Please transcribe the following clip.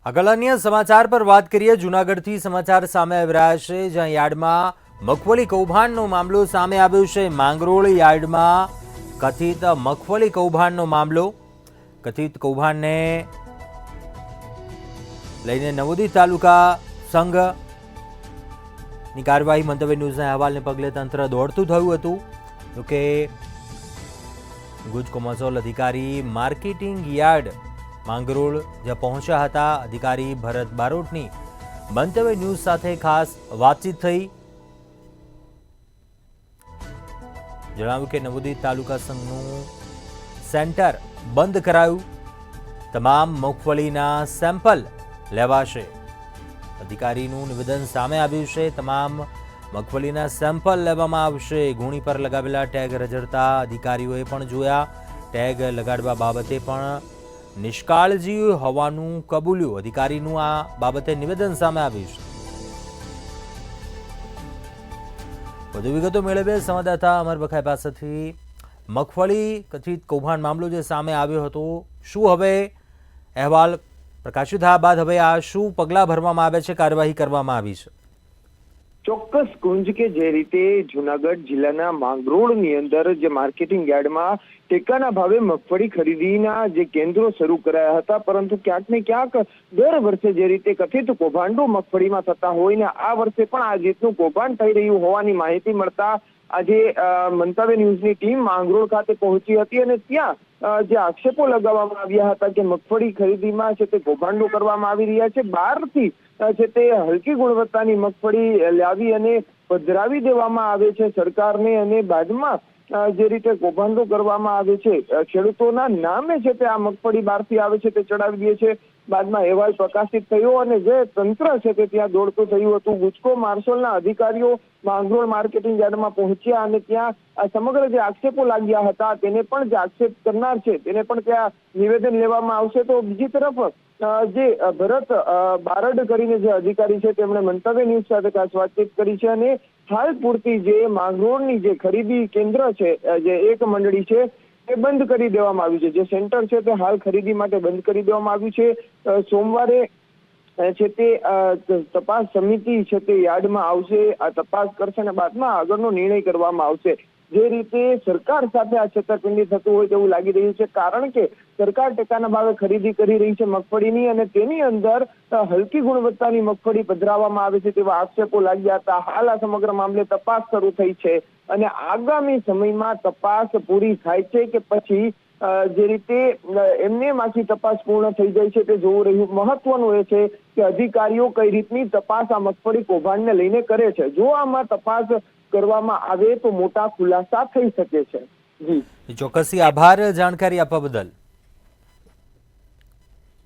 આગળ અન્ય સમાચાર પર વાત કરીએ। જૂનાગઢથી સમાચાર સામે આવી રહ્યા છે, જ્યાં યાર્ડમાં મગફળી કૌભાંડનો મામલો સામે આવ્યો છે। માંગરોળ યાર્ડમાં કથિત મગફળી કૌભાંડનો મામલો, કથિત કૌભાંડને લઈને નવોદિત તાલુકા સંઘની કાર્યવાહી મંતવ્ય ન્યૂઝના અહેવાલને પગલે તંત્ર દોડતું થયું હતું। જોકે ગુજ કોમર્શિયલ અધિકારી માર્કેટિંગ યાર્ડ માંગરોળ જ્યાં પહોંચ્યા હતા। અધિકારી ભરત બારોટની મંતવ્ય ન્યૂઝ સાથે ખાસ વાતચીત થઈ। જણાવ્યું કે નવોદિત તાલુકા સંઘનું સેન્ટર બંધ કરાયું, તમામ મગફળીના સેમ્પલ લેવાશે। અધિકારીનું નિવેદન સામે આવ્યું છે, તમામ મગફળીના સેમ્પલ લેવામાં આવશે। ગુણી પર લગાવેલા ટેગ રજડતા અધિકારીઓએ પણ જોયા। ટેગ લગાડવા બાબતે પણ નિષ્કાળજી હોવાનું કબૂલ્યું। અધિકારીનું આ બાબતે નિવેદન સામે આવ્યું છે। વધુ વિગતો મેળવીએ સંવાદદાતા અમર બખાઈ પાસેથી। મગફળી કથિત કૌભાંડ મામલો જે સામે આવ્યો હતો, શું હવે અહેવાલ પ્રકાશિત થયા બાદ હવે આ શું પગલાં ભરવામાં આવે છે, કાર્યવાહી કરવામાં આવી છે? ચોક્કસ કુંજ કે જે રીતે જૂનાગઢ જિલ્લાના માંગરોળની અંદર જે માર્કેટિંગ યાર્ડમાં ટેકાના ભાવે મગફળી ખરીદીના જે કેન્દ્રો શરૂ કરાયા હતા, પરંતુ ક્યાંક ને ક્યાંક દર વર્ષે જે રીતે કથિત કૌભાંડો મગફળીમાં થતા હોય ને આ વર્ષે પણ આ રીતનું કૌભાંડ થઈ રહ્યું હોવાની માહિતી મળતા આજે મંતવ્ય ન્યૂઝની ટીમ માંગરોળ ખાતે પહોંચી હતી અને ત્યાં જે આક્ષેપો લગાવવામાં આવ્યા હતા કે મગફળી ખરીદીમાં છે તે કૌભાંડો કરવામાં આવી રહ્યા છે, બહારથી છે તે હલકી ગુણવત્તાની મગફળી લાવી અને પધરાવી દેવામાં આવે છે સરકારને, અને બાદમાં જે રીતે કૌભાંડો કરવામાં આવે છે, ખેડૂતોના નામે છે તે આ મગફળી બહારથી આવે છે તે ચડાવી દે છે। બાદમાં અહેવાલ પ્રકાશિત થયો અને જે તંત્ર છે તે ત્યાં દોડતું થયું હતું। ગુજકો માર્શલના અધિકારીઓ માંગરોળ માર્કેટિંગ યાર્ડમાં પહોંચ્યા અને ત્યાં આ સમગ્ર જે આક્ષેપો લાગ્યા હતા તેને પણ જે આક્ષેપ કરનાર છે તેને પણ ત્યાં નિવેદન લેવામાં આવશે। તો બીજી તરફ જે ભરત બારડ કરીને જે અધિકારી છે તેમણે મંતવ્ય ન્યૂઝ સાથે ખાસ વાતચીત કરી છે અને હાલ પૂરતી જે માંગરોળની જે ખરીદી કેન્દ્ર છે, જે એક મંડળી છે તે બંધ કરી દેવામાં આવ્યું છે। જે સેન્ટર છે તે હાલ ખરીદી માટે બંધ કરી દેવામાં આવ્યું છે। સોમવારે છે તે તપાસ સમિતિ છે તે યાર્ડમાં આવશે, આ તપાસ કરશે અને બાદમાં આગળનો નિર્ણય કરવામાં આવશે। જે રીતે સરકાર સાથે આ છેતરપિંડી થતું હોય તેવું લાગી રહ્યું છે, કારણ કે સરકાર ટેકાના ભાવે ખરીદી કરી રહી છે મગફળીની અને તેની અંદર હલકી ગુણવત્તાની મગફળી પધરાવવામાં આવે છે તેવા આક્ષેપો લાગ્યા હતા। હાલ આ સમગ્ર મામલે તપાસ શરૂ થઈ છે અને આગામી સમયમાં તપાસ પૂરી થાય છે કે પછી જે રીતે એમને માંથી તપાસ પૂર્ણ થઈ જાય છે તે જોવું રહ્યું। મહત્વનું એ છે કે અધિકારીઓ કઈ રીતની તપાસ આ મગફળી કૌભાંડને લઈને કરે છે। જો આમાં તપાસ કરવામાં આવે તો મોટા ખુલાસા થઈ શકે છે। જી ચોક્કસથી આભાર જાણકારી આપવા બદલ।